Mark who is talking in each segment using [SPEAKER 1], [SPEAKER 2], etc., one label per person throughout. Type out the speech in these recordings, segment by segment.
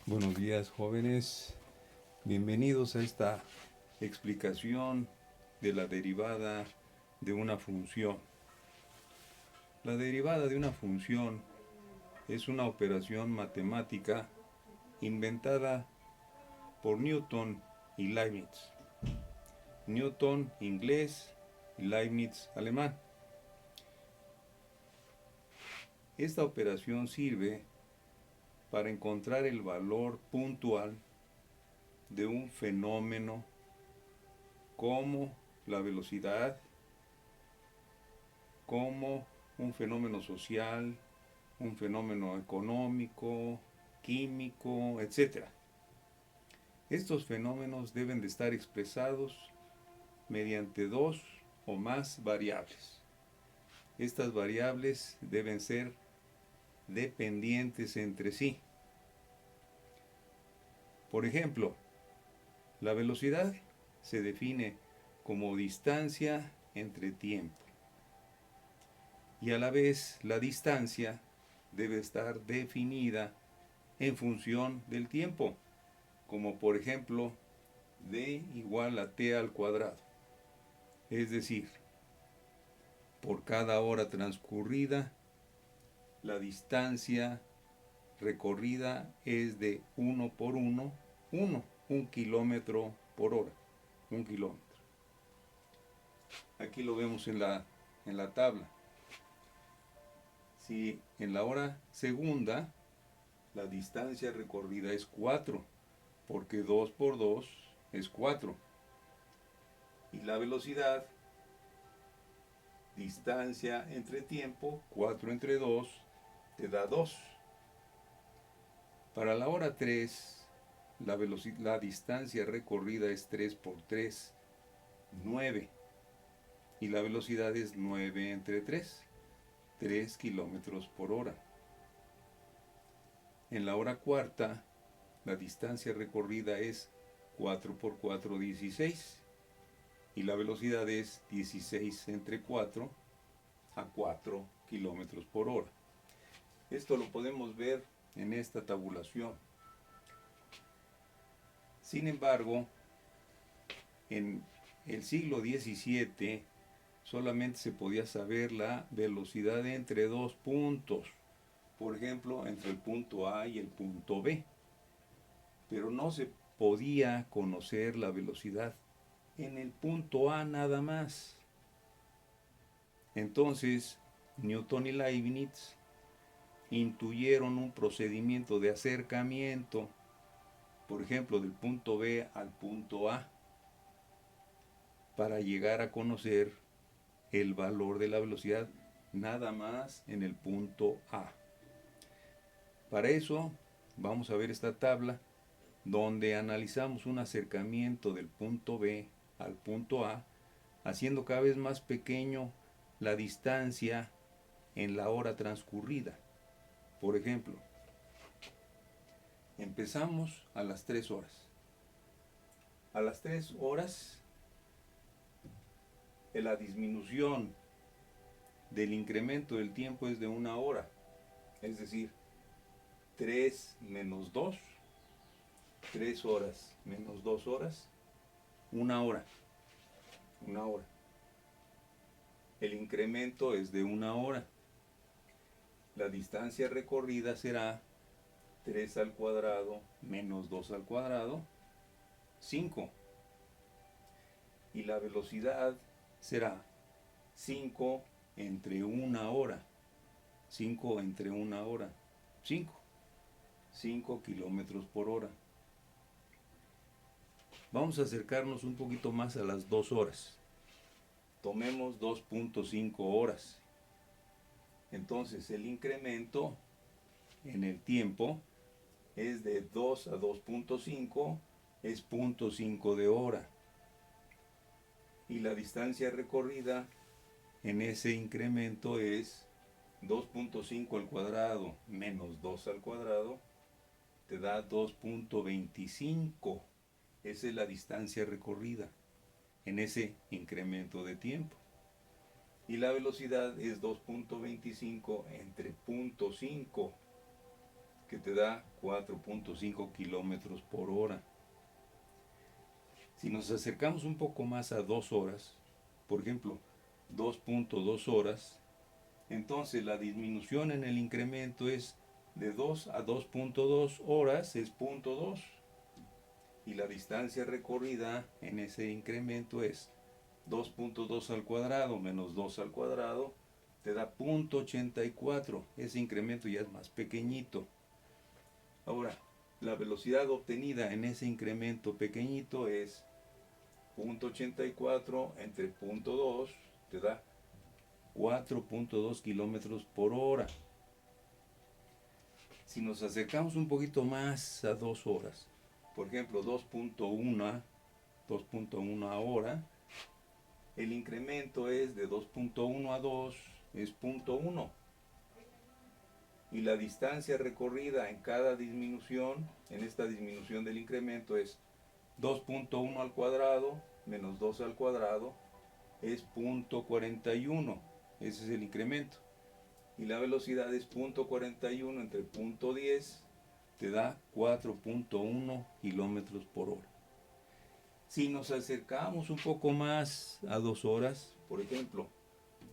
[SPEAKER 1] Buenos días, jóvenes. Bienvenidos a esta explicación de la derivada de una función. La derivada de una función es una operación matemática inventada por Newton y Leibniz. Newton inglés y Leibniz alemán. Esta operación sirve para encontrar el valor puntual de un fenómeno como la velocidad, como un fenómeno social, un fenómeno económico, químico, etc. Estos fenómenos deben de estar expresados mediante dos o más variables. Estas variables deben ser dependientes entre sí. Por ejemplo, la velocidad se define como distancia entre tiempo. Y a la vez la distancia debe estar definida en función del tiempo, como por ejemplo d igual a t al cuadrado. Es decir, por cada hora transcurrida, la distancia recorrida es de 1 por 1, 1 kilómetro por hora, 1 kilómetro. Aquí lo vemos en la tabla. Si en la hora segunda la distancia recorrida es 4, porque 2 por 2 es 4. Y la velocidad, distancia entre tiempo, 4 entre 2, te da 2. Para la hora 3, la distancia recorrida es 3 por 3, 9. Y la velocidad es 9 entre 3, 3 kilómetros por hora. En la hora cuarta, la distancia recorrida es 4 por 4, 16. Y la velocidad es 16 entre 4 a 4 kilómetros por hora. Esto lo podemos ver en esta tabulación. Sin embargo, en el siglo XVII solamente se podía saber la velocidad entre dos puntos, por ejemplo, entre el punto A y el punto B, pero no se podía conocer la velocidad en el punto A nada más. Entonces, Newton y Leibniz intuyeron un procedimiento de acercamiento, por ejemplo, del punto B al punto A, para llegar a conocer el valor de la velocidad nada más en el punto A. Para eso vamos a ver esta tabla donde analizamos un acercamiento del punto B al punto A, haciendo cada vez más pequeño la distancia en la hora transcurrida. Por ejemplo, empezamos a las 3 horas. A las 3 horas, la disminución del incremento del tiempo es de 1 hora. Es decir, 3 menos 2, 3 horas menos 2 horas, 1 hora. 1 hora. El incremento es de 1 hora. La distancia recorrida será 3 al cuadrado menos 2 al cuadrado, 5. Y la velocidad será 5 entre 1 hora. 5 entre 1 hora. 5. 5 kilómetros por hora. Vamos a acercarnos un poquito más a las 2 horas. Tomemos 2.5 horas. Entonces el incremento en el tiempo es de 2 a 2.5, es 0.5 de hora. Y la distancia recorrida en ese incremento es 2.5 al cuadrado menos 2 al cuadrado, te da 2.25. Esa es la distancia recorrida en ese incremento de tiempo. Y la velocidad es 2.25 entre 0.5. que te da 4.5 kilómetros por hora. Si nos acercamos un poco más a 2 horas, por ejemplo, 2.2 horas, entonces la disminución en el incremento es de 2 a 2.2 horas, es 0.2. Y la distancia recorrida en ese incremento es 2.2 al cuadrado menos 2 al cuadrado, te da 0.84. Ese incremento ya es más pequeñito. Ahora, la velocidad obtenida en ese incremento pequeñito es 0.84 entre 0.2, te da 4.2 kilómetros por hora. Si nos acercamos un poquito más a 2 horas, por ejemplo 2.1 hora, el incremento es de 2.1 a 2, es 0.1. Y la distancia recorrida en cada disminución, en esta disminución del incremento, es 2.1 al cuadrado menos 2 al cuadrado, es 0.41. Ese es el incremento. Y la velocidad es 0.41 entre 0.10, te da 4.1 kilómetros por hora. Si nos acercamos un poco más a 2 horas, por ejemplo,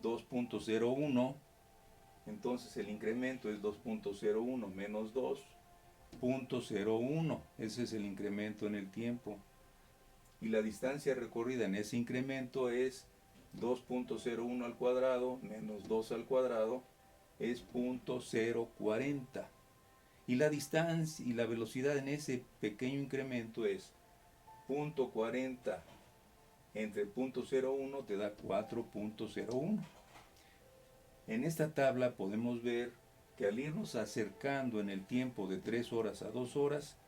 [SPEAKER 1] 2.01, entonces el incremento es 2.01 menos 2.01. Ese es el incremento en el tiempo. Y la distancia recorrida en ese incremento es 2.01 al cuadrado menos 2 al cuadrado, es 0.040. Y la distancia y la velocidad en ese pequeño incremento es 0.40 entre 0.01, te da 4.01. En esta tabla podemos ver que al irnos acercando en el tiempo de 3 horas a 2 horas,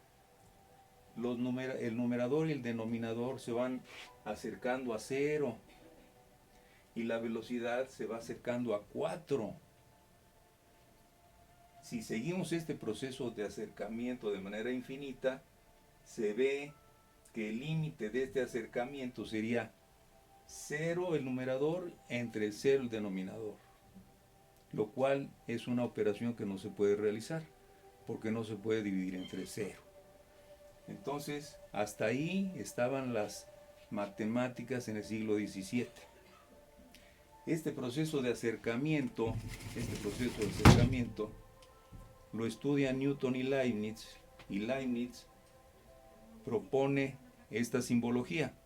[SPEAKER 1] el numerador y el denominador se van acercando a 0 y la velocidad se va acercando a 4. Si seguimos este proceso de acercamiento de manera infinita, se ve que el límite de este acercamiento sería 0 el numerador entre el 0 el denominador, lo cual es una operación que no se puede realizar porque no se puede dividir entre 0. Entonces, hasta ahí estaban las matemáticas en el siglo XVII. Este proceso de acercamiento lo estudian Newton y Leibniz propone esta simbología.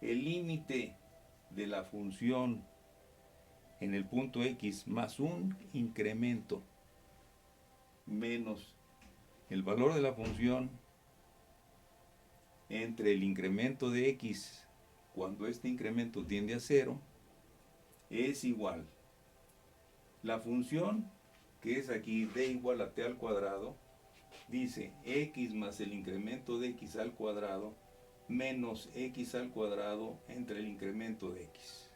[SPEAKER 1] El límite de la función en el punto X más un incremento menos el valor de la función entre el incremento de X cuando este incremento tiende a 0 es igual. La función que es aquí d igual a t al cuadrado dice x más el incremento de x al cuadrado menos x al cuadrado entre el incremento de x.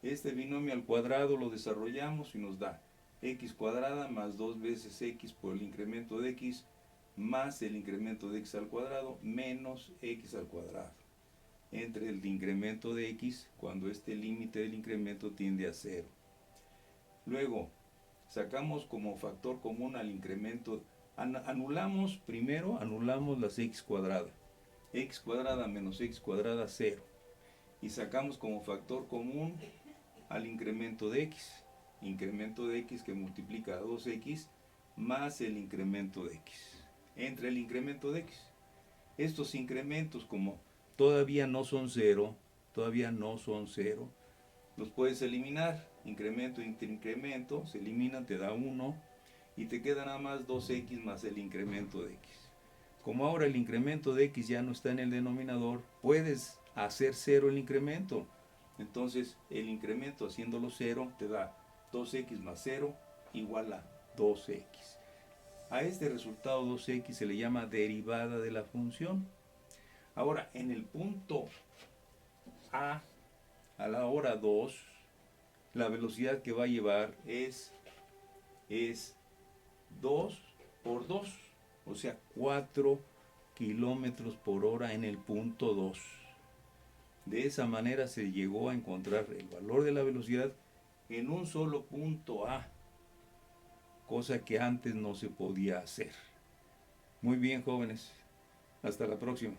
[SPEAKER 1] Este binomio al cuadrado lo desarrollamos y nos da x cuadrada más 2 veces x por el incremento de x más el incremento de x al cuadrado menos x al cuadrado entre el incremento de x cuando este límite del incremento tiende a 0. Luego sacamos como factor común al incremento, anulamos las x cuadrada menos x cuadrada 0, y sacamos como factor común al incremento de x que multiplica a 2x más el incremento de x entre el incremento de x. Estos incrementos, como todavía no son 0, los puedes eliminar. Incremento entre incremento se eliminan, te da 1 y te queda nada más 2x más el incremento de x. Como ahora el incremento de x ya no está en el denominador, puedes hacer 0 el incremento. Entonces el incremento haciéndolo 0 te da 2x más 0 igual a 2x. A este resultado 2x se le llama derivada de la función. Ahora, en el punto a la hora 2, la velocidad que va a llevar es 2 por 2, o sea 4 kilómetros por hora en el punto 2. De esa manera se llegó a encontrar el valor de la velocidad en un solo punto A, cosa que antes no se podía hacer. Muy bien, jóvenes. Hasta la próxima.